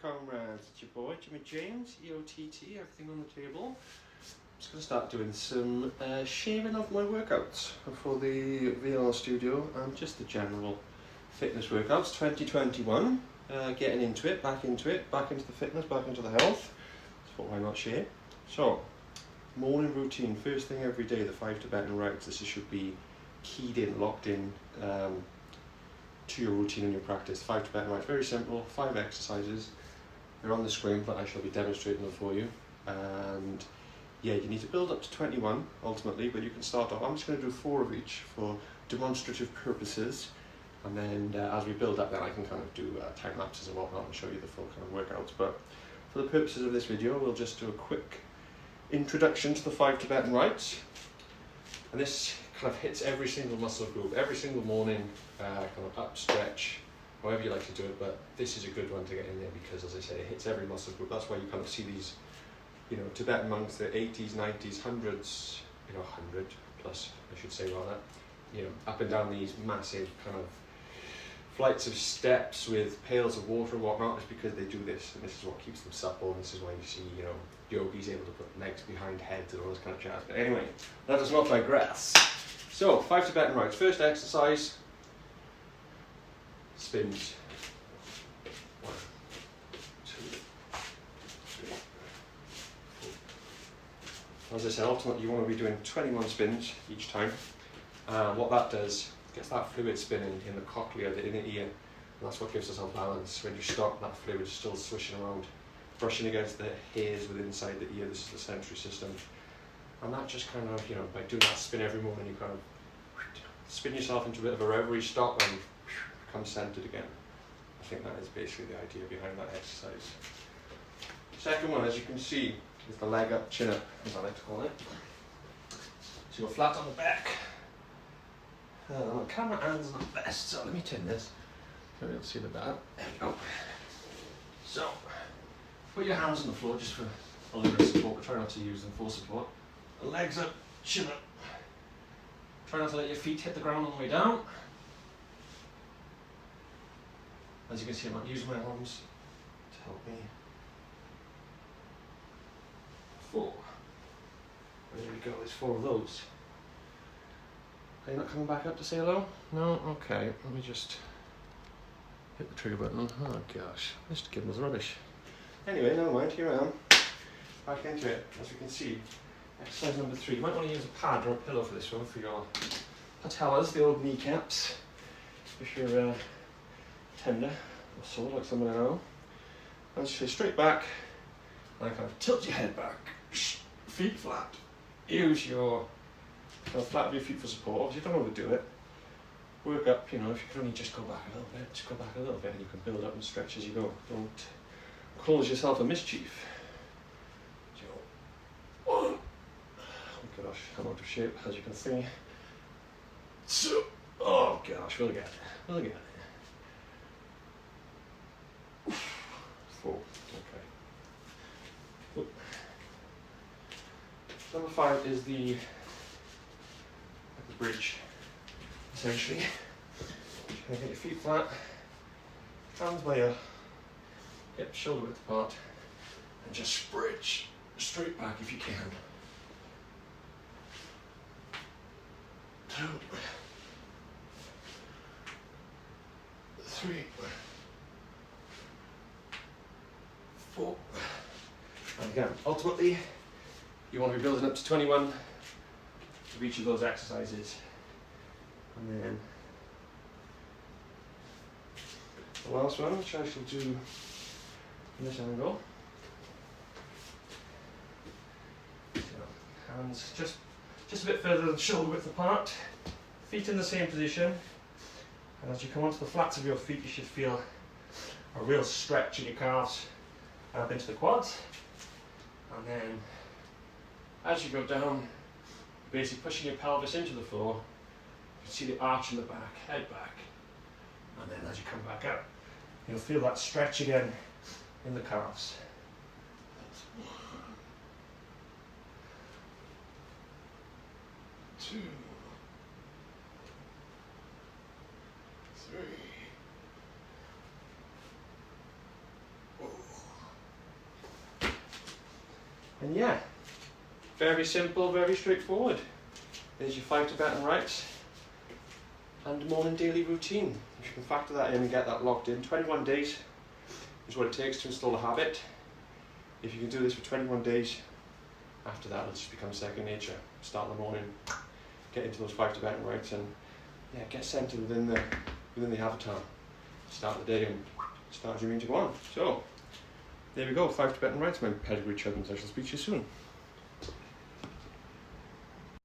comrades, it's your boy Jimmy James, EOTT, everything on the table. I'm just going to start doing some shaving of my workouts for the VR studio and just the general fitness workouts 2021. Getting into it, back into the fitness, back into the health. So why not shave? So, morning routine, first thing every day, the 5 Tibetan Rites. This should be keyed in, locked in to your routine and your practice. 5 Tibetan Rites, very simple, 5 exercises. They're on the screen, but I shall be demonstrating them for you. And yeah, you need to build up to 21 ultimately, but you can start off. I'm just going to do 4 of each for demonstrative purposes. And then as we build up, then I can kind of do time lapses and whatnot and show you the full kind of workouts. But for the purposes of this video, we'll just do a quick introduction to the 5 Tibetan Rites. And this kind of hits every single muscle group, every single morning, kind of up, stretch, however you like to do it. But this is a good one to get in there because, as I say, it hits every muscle group. That's why you kind of see these, you know, Tibetan monks, the 80s, 90s, hundreds, 100 plus, I should say, rather, up and down these massive kind of flights of steps with pails of water and whatnot, is because they do this, and this is what keeps them supple, and this is why you see, yogis able to put legs behind heads and all this kind of jazz. But anyway, let us not digress. So, 5 Tibetan Rites. First exercise, spins. 1, 2, 3, 4. As I said, ultimately you want to be doing 21 spins each time. What that does, gets that fluid spinning in the cochlea, the inner ear, and that's what gives us our balance. When you stop, that fluid is still swishing around, brushing against the hairs within inside the ear. This is the sensory system. And that just kind of, by doing that spin every morning, you kind of spin yourself into a bit of a reverie, stop and become centered again. I think that is basically the idea behind that exercise. Second one, as you can see, is the leg up, chin up, as I like to call it. So you're flat on the back. The camera angle's not the best, so let me turn this so you'll see the better. There we go. So, put your hands on the floor just for a little bit of support, but try not to use them for support. The legs up, chin up. Try not to let your feet hit the ground on the way down. As you can see, I'm not using my arms to help me. 4. There we go, there's 4 of those. Are you not coming back up to say hello? No? Okay, let me just hit the trigger button. Oh gosh, Mr. Gibbons rubbish. Anyway, never mind, here I am. Back into it. As you can see, exercise number 3. You might want to use a pad or a pillow for this one, for your patellas, the old kneecaps. If you're tender or sore, like someone I know. And just straight back, and kind of tilt your head back. Feet flat. Use your flat of your feet for support. Obviously, you don't overdo it. Work up, if you can only just go back a little bit, just go back a little bit, and you can build up and stretch as you go. Don't cause yourself a mischief. 1. Oh gosh, I'm out of shape, as you can see. So, oh gosh, we'll get it. We'll get it. 4. Okay. Number 5 is the bridge, essentially. Just going to get your feet flat, hands by your hip, shoulder width apart, and just bridge straight back if you can. 2, 3, 4. And again, ultimately, you want to be building up to 21 of each of those exercises. And then the last one, which I shall do in this angle. So, hands just a bit further than shoulder width apart, feet in the same position, and as you come onto the flats of your feet, you should feel a real stretch in your calves and up into the quads. And then as you go down, basically pushing your pelvis into the floor, you can see the arch in the back, head back, and then as you come back up, you'll feel that stretch again in the calves. That's 1, 2, 3, 4. And yeah, very simple, very straightforward. There's your 5 Tibetan rites and morning daily routine. If you can factor that in and get that locked in, 21 days is what it takes to install a habit. If you can do this for 21 days, after that it'll just become second nature. Start in the morning, get into those 5 Tibetan rites, and yeah, get centered within the avatar. Start the day and start as you mean to go on. So, there we go, 5 Tibetan rites, my pedigree children. I shall speak to you soon.